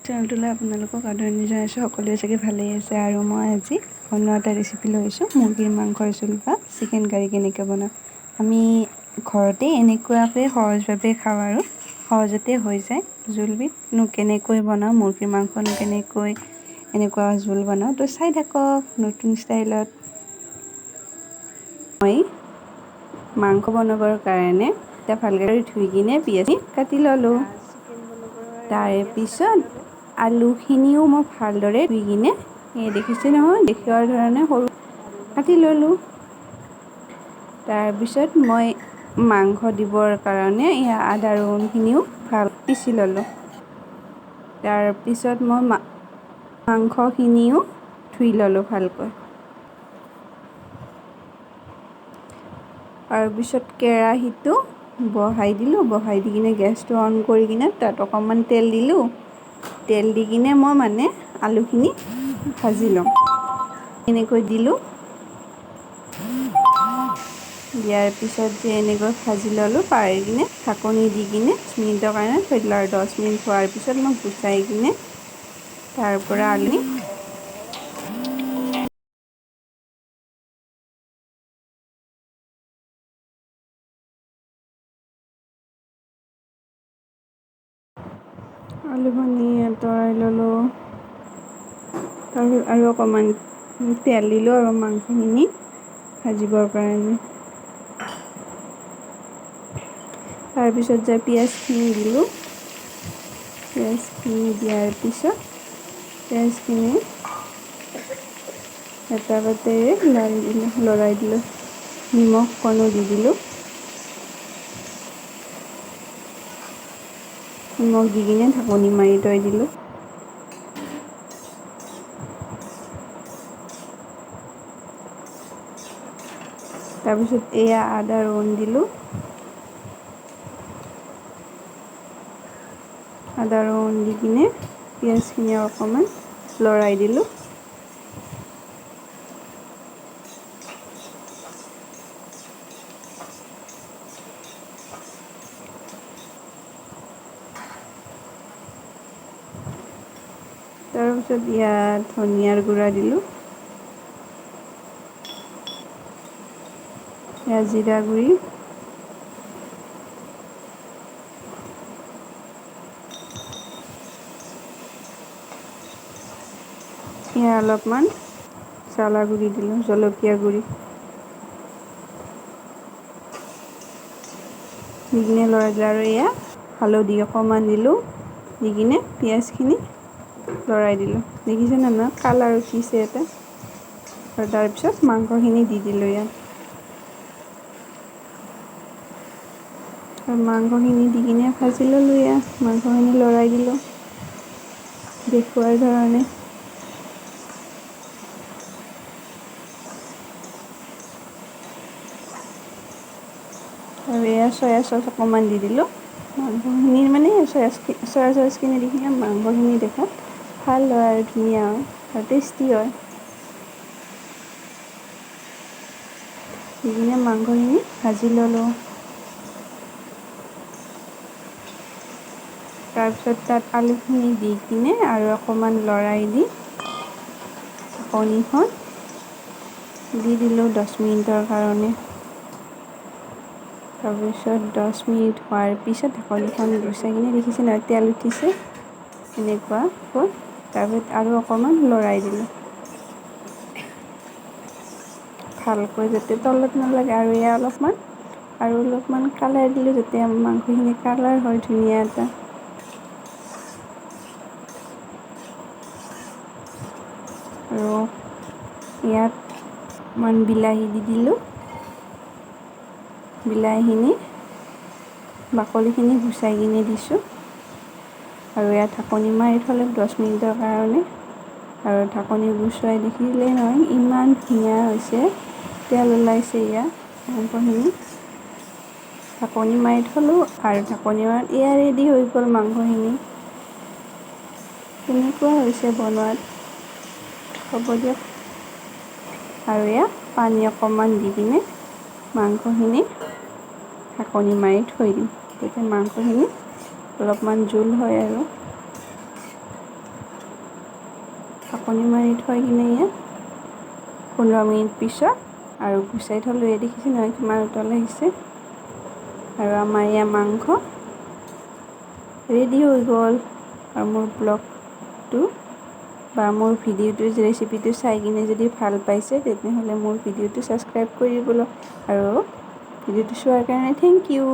চেনেলটোলৈ আপোনালোকক আদৰণি জনাইছোঁ। সকলোৱে চাগে ভালেই আছে। আৰু মই আজি অন্য এটা ৰেচিপি লৈছোঁ, মুৰ্গীৰ মাংসৰ জোল বা চিকেন কাৰী কেনেকৈ বনাওঁ। আমি ঘৰতেই এনেকুৱাকৈ সহজভাৱে খাওঁ আৰু সহজতে হৈ যায়। জোলবিধনো কেনেকৈ বনাওঁ, মুৰ্গীৰ মাংসনো কেনেকৈ এনেকুৱা জোল বনাওঁ, তো চাই থাকক নতুন ষ্টাইলত। মই মাংস বনাবৰ কাৰণে এতিয়া ভালকৈ ধুই কিনে পিঁয়াজ কাটি ল'লোঁ। তাৰে পিছত আলুখিনিও মই ভালদৰে ধুই কিনে দেখিছে নহয়, দেখুৱাৰ ধৰণে সৰু কাটি ল'লোঁ। তাৰপিছত মই মাংস দিবৰ কাৰণে আদা ৰহুনখিনিও ভাল পিচি ল'লোঁ। তাৰপিছত মই মাংসখিনিও ধুই ল'লোঁ ভালকৈ। তাৰপিছত কেৰাহীটো বহাই দিলোঁ, বহাই দি কিনে গেছটো অন কৰি কিনে তাত অকণমান তেল দিলোঁ। তেল দি কিনে মই আলুখিনি ভাজি লওঁ। এনেকৈ দিলোঁ। দিয়াৰ পিছত যে এনেকৈ ভাজি ল'লোঁ, পাৰি কিনে ঢাকনি দি কিনে 10 মিনিটৰ কাৰণে থৈ দিলোঁ। আৰু 10 মিনিট হোৱাৰ পিছত মই গুচাই কিনে তাৰ পৰা আলু আলুখিনি আঁতৰাই ল'লোঁ। তাৰপিছত আৰু অকণমান তেল দিলোঁ আৰু মাংসখিনি ভাজিবৰ কাৰণে। তাৰপিছত যে পিঁয়াজখিনি দিলোঁ। পিঁয়াজখিনি দিয়াৰ পিছত পিঁয়াজখিনি এটা বাটেৰে লৰাই দিলোঁ। নিমখ অকণো দি দিলোঁ। নিমখ দি কিনে ঢাকনি মাৰি থৈ দিলোঁ। তাৰপিছত এয়া আদা ৰহুন দিলোঁ। আদা ৰহুন দি কিনে পিঁয়াজখিনি অকণমান লৰাই দিলোঁ। তাৰপিছত ইয়াত ধনিয়াৰ গুড়া দিলোঁ। ইয়াত জিৰা গুড়ি, ইয়াত অলপমান জ্বালা গুড়ি দিলোঁ, জলকীয়া গুড়ি দি কিনে লৰাই দিলোঁ। আৰু এয়া হালধি অকণমান দিলোঁ। দি কিনে পিঁয়াজখিনি লৰাই দিলোঁ। দেখিছেনে নহয়, কালাৰ উঠিছে এটা। আৰু তাৰপিছত মাংসখিনি দি দিলোঁ ইয়াত। আৰু মাংসখিনি দি কিনে ভাজি ল'লোঁ। ইয়াত মাংসখিনি লৰাই দিলোঁ দেখুৱাৰ ধৰণে। আৰু এয়া চয়া চচ অকণমান দি দিলোঁ। মাংসখিনি চয়া চচখিনি দি কিনে মাংসখিনি দেখাত ভাল হয় আৰু ধুনীয়া হয় আৰু টেষ্টি হয়। দি কিনে মাংসখিনি ভাজি ল'লোঁ। তাৰপিছত তাত আলুখিনি দি কিনে আৰু অকণমান লৰাই দি ঢাকনিখন দি দিলোঁ 10 মিনিটৰ কাৰণে। তাৰপিছত 10 মিনিট হোৱাৰ পিছত ঢাকনিখন গুচাই কিনে দেখিছে নহয়, তেল উঠিছে এনেকুৱাকৈ। তাৰপিছত আৰু অকণমান লৰাই দিলোঁ ভালকৈ, যাতে তলত নালাগে। আৰু এয়া অলপমান কালাৰ দিলোঁ, যাতে মাংসখিনি কালাৰ হয় ধুনীয়া এটা। আৰু ইয়াত অকণমান বিলাহী দি দিলোঁ। বিলাহীখিনি বাকলিখিনি গুচাই কিনে দিছোঁ। আৰু ইয়াত ঢাকনি মাৰি থ'লোঁ 10 মিনিটৰ কাৰণে। আৰু ঢাকনি গুচাই দেখিলেই নহয়, ইমান ধুনীয়া হৈছে, তেল ওলাইছে ইয়াত মাংসখিনি। ঢাকনি মাৰি থ'লোঁ আৰু ঢাকনি মাৰি এয়া ৰেডি হৈ গ'ল মাংসখিনি। কেনেকুৱা হৈছে বনোৱাত, হ'ব দিয়ক। আৰু এয়া পানী অকণমান দি কিনে মাংসখিনি ঢাকনি মাৰি থৈ দিম, তেতিয়া মাংসখিনি অলপমান জোল হয় আৰু। ঢাকনি মাৰি থৈ কিনে ইয়াত 15 মিনিট পিছত আৰু গুচাই থ'লোঁ। দেখিছে নহয় কিমান উতল আহিছে। আৰু আমাৰ ইয়াৰ মাংস ৰেডি হৈ গ'ল। আৰু মোৰ ব্লগটো বা মোৰ ভিডিঅ'টো ৰেচিপিটো চাই কিনে যদি ভাল পাইছে তেনেহ'লে মোৰ ভিডিঅ'টো ছাবস্ক্ৰাইব কৰি দিব আৰু ভিডিঅ'টো চোৱাৰ কাৰণে থেংক ইউ।